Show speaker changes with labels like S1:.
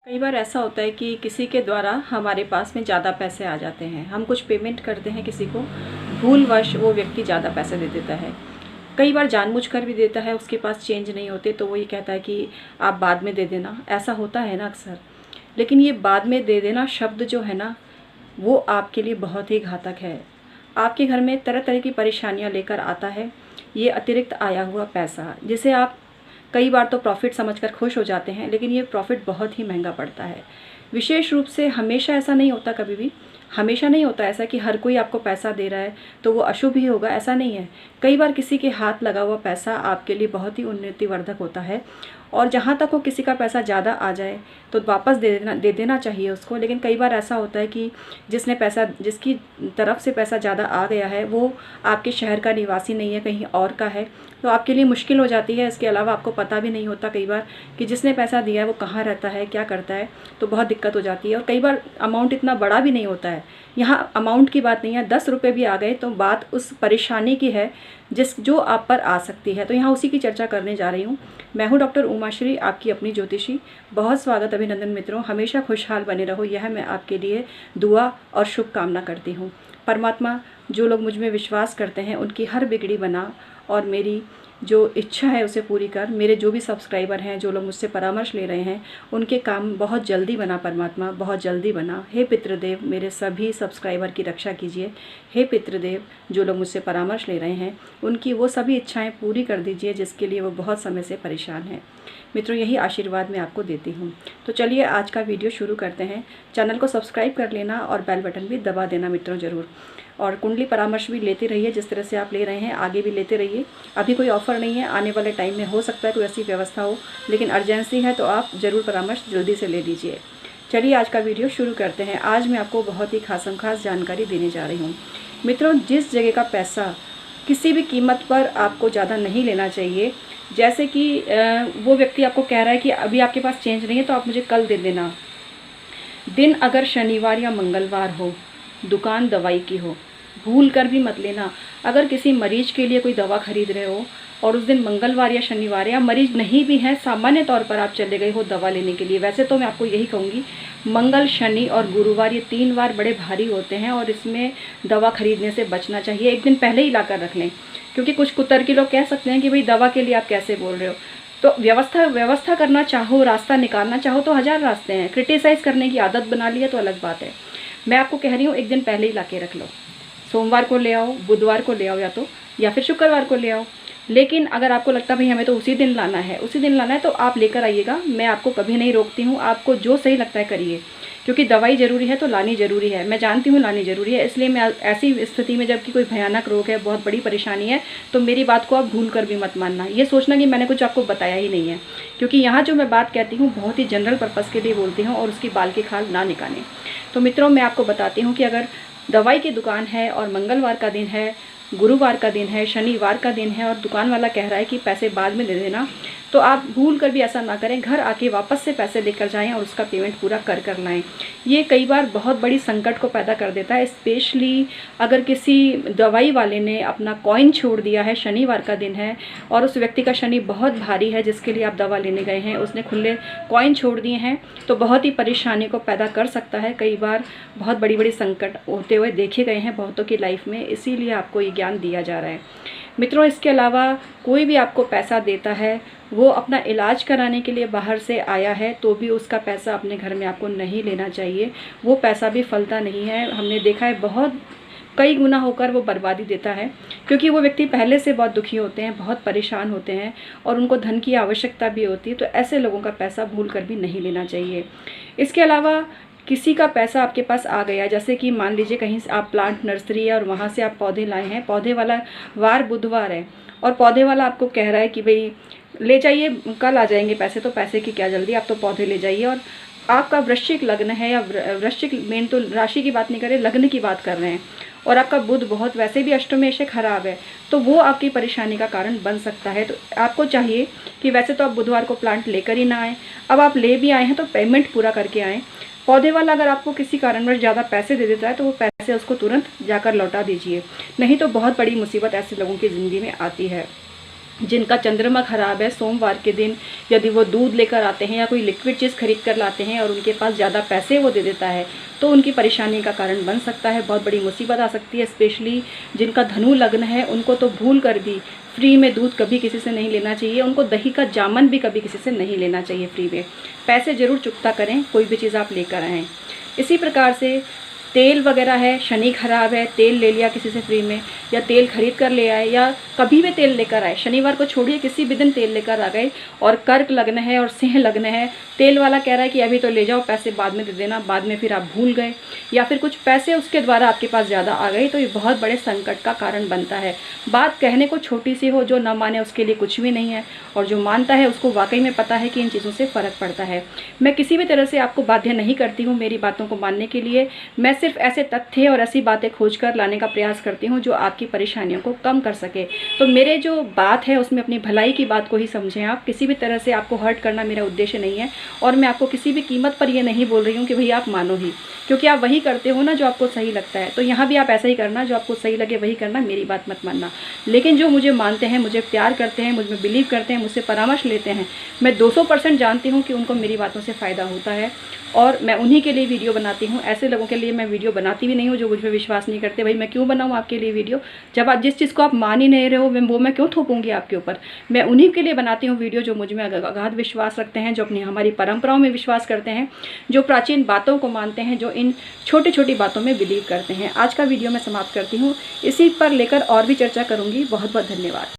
S1: कई बार ऐसा होता है कि किसी के द्वारा हमारे पास में ज़्यादा पैसे आ जाते हैं। हम कुछ पेमेंट करते हैं किसी को, भूलवश वो व्यक्ति ज़्यादा पैसे दे देता है। कई बार जानबूझकर भी देता है, उसके पास चेंज नहीं होते तो वो ये कहता है कि आप बाद में दे देना। ऐसा होता है ना अक्सर। लेकिन ये बाद में दे देना शब्द जो है ना, वो आपके लिए बहुत ही घातक है। आपके घर में तरह तरह की परेशानियाँ लेकर आता है ये अतिरिक्त आया हुआ पैसा, जिसे आप कई बार तो प्रॉफिट समझकर खुश हो जाते हैं, लेकिन ये प्रॉफिट बहुत ही महंगा पड़ता है। विशेष रूप से हमेशा ऐसा नहीं होता, कभी भी हमेशा नहीं होता ऐसा कि हर कोई आपको पैसा दे रहा है तो वो अशुभ ही होगा, ऐसा नहीं है। कई बार किसी के हाथ लगा हुआ पैसा आपके लिए बहुत ही उन्नतिवर्धक होता है, और जहाँ तक वो किसी का पैसा ज़्यादा आ जाए तो वापस दे देना चाहिए उसको। लेकिन कई बार ऐसा होता है कि जिसकी तरफ से पैसा ज़्यादा आ गया है वो आपके शहर का निवासी नहीं है, कहीं और का है, तो आपके लिए मुश्किल हो जाती है। इसके अलावा आपको पता भी नहीं होता कई बार कि जिसने पैसा दिया है वो कहाँ रहता है, क्या करता है, तो बहुत दिक्कत हो जाती है। और कई बार अमाउंट इतना बड़ा भी नहीं होता है। यहाँ अमाउंट की बात नहीं है, 10 रुपये भी आ गए तो बात उस परेशानी की है जो आप पर आ सकती है। तो यहाँ उसी की चर्चा करने जा रही हूँ। मैं हूँ डॉक्टर उमाश्री, आपकी अपनी ज्योतिषी। बहुत स्वागत, अभिनंदन मित्रों। हमेशा खुशहाल बने रहो, यह मैं आपके लिए दुआ और शुभकामना करती हूँ। परमात्मा जो लोग मुझ में विश्वास करते हैं उनकी हर बिगड़ी बना, और मेरी जो इच्छा है उसे पूरी कर। मेरे जो भी सब्सक्राइबर हैं, जो लोग मुझसे परामर्श ले रहे हैं, उनके काम बहुत जल्दी बना परमात्मा, बहुत जल्दी बना। हे पितृदेव, मेरे सभी सब्सक्राइबर की रक्षा कीजिए। हे पितृदेव, जो लोग मुझसे परामर्श ले रहे हैं उनकी वो सभी इच्छाएं पूरी कर दीजिए जिसके लिए वो बहुत समय से परेशान हैं। मित्रों, यही आशीर्वाद मैं आपको देती हूँ। तो चलिए आज का वीडियो शुरू करते हैं। चैनल को सब्सक्राइब कर लेना और बेल बटन भी दबा देना मित्रों ज़रूर। और कुंडली परामर्श भी लेते रहिए, जिस तरह से आप ले रहे हैं आगे भी लेते रहिए। अभी कोई ऑफ़र नहीं है, आने वाले टाइम में हो सकता है कोई ऐसी व्यवस्था हो, लेकिन अर्जेंसी है तो आप ज़रूर परामर्श जल्दी से ले लीजिए। चलिए आज का वीडियो शुरू करते हैं। आज मैं आपको बहुत ही खास जानकारी देने जा रही हूँ। मित्रों, जिस जगह का पैसा किसी भी कीमत पर आपको ज़्यादा नहीं लेना चाहिए, जैसे कि वो व्यक्ति आपको कह रहा है कि अभी आपके पास चेंज नहीं है तो आप मुझे कल दे देना। दिन अगर शनिवार या मंगलवार हो, दुकान दवाई की हो, भूल कर भी मत लेना। अगर किसी मरीज के लिए कोई दवा खरीद रहे हो और उस दिन मंगलवार या शनिवार, या मरीज नहीं भी है, सामान्य तौर पर आप चले गए हो दवा लेने के लिए, वैसे तो मैं आपको यही कहूँगी मंगल, शनि और गुरुवार, ये 3 वार बड़े भारी होते हैं और इसमें दवा खरीदने से बचना चाहिए। एक दिन पहले ही ला कर रख लें, क्योंकि कुछ कुतर्की लोग कह सकते हैं कि भाई दवा के लिए आप कैसे बोल रहे हो। तो व्यवस्था करना चाहो, रास्ता निकालना चाहो तो 1000 रास्ते हैं। क्रिटिसाइज़ करने की आदत बना ली है तो अलग बात है। मैं आपको कह रही हूँ एक दिन पहले ही ला के रख लो। सोमवार को ले आओ, बुधवार को ले आओ, या फिर शुक्रवार को ले आओ। लेकिन अगर आपको लगता है भाई हमें तो उसी दिन लाना है तो आप लेकर आइएगा। मैं आपको कभी नहीं रोकती हूँ, आपको जो सही लगता है करिए, क्योंकि दवाई ज़रूरी है तो लानी ज़रूरी है। मैं जानती हूँ लानी ज़रूरी है, इसलिए मैं ऐसी स्थिति में जबकि कोई भयानक रोग है, बहुत बड़ी परेशानी है, तो मेरी बात को आप भूल कर भी मत मानना। ये सोचना कि मैंने कुछ आपको बताया ही नहीं है, क्योंकि यहाँ जो मैं बात कहती हूँ बहुत ही जनरल पर्पज़ के लिए बोलती हूँ, और उसकी बाल की खाल ना निकालें। तो मित्रों, मैं आपको बताती हूँ कि अगर दवाई की दुकान है और मंगलवार का दिन है, गुरुवार का दिन है, शनिवार का दिन है, और दुकान वाला कह रहा है कि पैसे बाद में दे देना, तो आप भूल कर भी ऐसा ना करें। घर आके वापस से पैसे लेकर जाएं और उसका पेमेंट पूरा कर लाएं। ये कई बार बहुत बड़ी संकट को पैदा कर देता है, स्पेशली अगर किसी दवाई वाले ने अपना कॉइन छोड़ दिया है, शनिवार का दिन है और उस व्यक्ति का शनि बहुत भारी है जिसके लिए आप दवा लेने गए हैं, उसने खुले कॉइन छोड़ दिए हैं, तो बहुत ही परेशानी को पैदा कर सकता है। कई बार बहुत बड़ी संकट होते हुए देखे गए हैं बहुतों की लाइफ में, इसीलिए आपको ये ज्ञान दिया जा रहा है। मित्रों, इसके अलावा कोई भी आपको पैसा देता है, वो अपना इलाज कराने के लिए बाहर से आया है, तो भी उसका पैसा अपने घर में आपको नहीं लेना चाहिए। वो पैसा भी फलता नहीं है। हमने देखा है बहुत कई गुना होकर वो बर्बादी देता है, क्योंकि वो व्यक्ति पहले से बहुत दुखी होते हैं, बहुत परेशान होते हैं और उनको धन की आवश्यकता भी होती है। तो ऐसे लोगों का पैसा भूल कर भी नहीं लेना चाहिए। इसके अलावा किसी का पैसा आपके पास आ गया, जैसे कि मान लीजिए कहीं से आप प्लांट नर्सरी है और वहाँ से आप पौधे लाए हैं, पौधे वाला वार बुधवार है और पौधे वाला आपको कह रहा है कि भाई ले जाइए, कल आ जाएंगे पैसे, तो पैसे की क्या जल्दी, आप तो पौधे ले जाइए। और आपका वृश्चिक लग्न है, या वृश्चिक मेन तो राशि की बात नहीं कर रहे, लग्न की बात कर रहे हैं, और आपका बुध बहुत वैसे भी अष्टमेश खराब है, तो वो आपकी परेशानी का कारण बन सकता है। तो आपको चाहिए कि वैसे तो आप बुधवार को प्लांट लेकर ही ना आएँ, अब आप ले भी आए हैं तो पेमेंट पूरा करके आएँ। पौधे वाला अगर आपको किसी कारणवश ज़्यादा पैसे दे देता है तो वो पैसे उसको तुरंत जाकर लौटा दीजिए, नहीं तो बहुत बड़ी मुसीबत ऐसे लोगों की ज़िंदगी में आती है। जिनका चंद्रमा खराब है, सोमवार के दिन यदि वो दूध लेकर आते हैं या कोई लिक्विड चीज़ खरीद कर लाते हैं और उनके पास ज़्यादा पैसे वो दे देता है, तो उनकी परेशानी का कारण बन सकता है, बहुत बड़ी मुसीबत आ सकती है। स्पेशली जिनका धनु लग्न है, उनको तो भूल कर भी फ्री में दूध कभी किसी से नहीं लेना चाहिए, उनको दही का जामन भी कभी किसी से नहीं लेना चाहिए फ्री में। पैसे ज़रूर चुकता करें, कोई भी चीज़ आप लेकर आएँ। इसी प्रकार से तेल वगैरह है, शनि खराब है, तेल ले लिया किसी से फ्री में, या तेल खरीद कर ले आए, या कभी भी तेल लेकर आए, शनिवार को छोड़िए किसी भी दिन तेल लेकर आ गए, और कर्क लग्न है और सिंह लग्न है, तेल वाला कह रहा है कि अभी तो ले जाओ, पैसे बाद में दे देना, बाद में फिर आप भूल गए या फिर कुछ पैसे उसके द्वारा आपके पास ज़्यादा आ गए, तो ये बहुत बड़े संकट का कारण बनता है। बात कहने को छोटी सी हो, जो ना माने उसके लिए कुछ भी नहीं है, और जो मानता है उसको वाकई में पता है कि इन चीज़ों से फ़र्क पड़ता है। मैं किसी भी तरह से आपको बाध्य नहीं करती हूँ मेरी बातों को मानने के लिए, मैं सिर्फ ऐसे तथ्य और ऐसी बातें खोजकर लाने का प्रयास करती हूँ जो आपकी परेशानियों को कम कर सके। तो मेरे जो बात है उसमें अपनी भलाई की बात को ही समझें आप, किसी भी तरह से आपको हर्ट करना मेरा उद्देश्य नहीं है, और मैं आपको किसी भी कीमत पर ये नहीं बोल रही हूँ कि भई आप मानो ही, क्योंकि आप वही करते हो ना जो आपको सही लगता है। तो यहाँ भी आप ऐसा ही करना, जो आपको सही लगे वही करना, मेरी बात मत मानना। लेकिन जो मुझे मानते हैं, मुझे प्यार करते हैं, मुझ में बिलीव करते हैं, मुझसे परामर्श लेते हैं, मैं 200% जानती हूँ कि उनको मेरी बातों से फ़ायदा होता है, और मैं उन्हीं के लिए वीडियो बनाती हूँ। ऐसे लोगों के लिए मैं वीडियो बनाती भी नहीं हूँ जो मुझ पर विश्वास नहीं करते। भाई मैं क्यों बनाऊँ आपके लिए वीडियो, जब आप जिस चीज़ को आप मान ही नहीं रहे हो, वो मैं क्यों थोपूंगी आपके ऊपर। मैं उन्हीं के लिए बनाती हूँ वीडियो जो मुझ में अगाध विश्वास रखते हैं, जो अपनी हमारी परंपराओं में विश्वास करते हैं, जो प्राचीन बातों को मानते हैं, जो इन छोटी छोटी बातों में बिलीव करते हैं। आज का वीडियो मैं समाप्त करती हूँ, इसी पर लेकर और भी चर्चा करूँगी। बहुत बहुत धन्यवाद।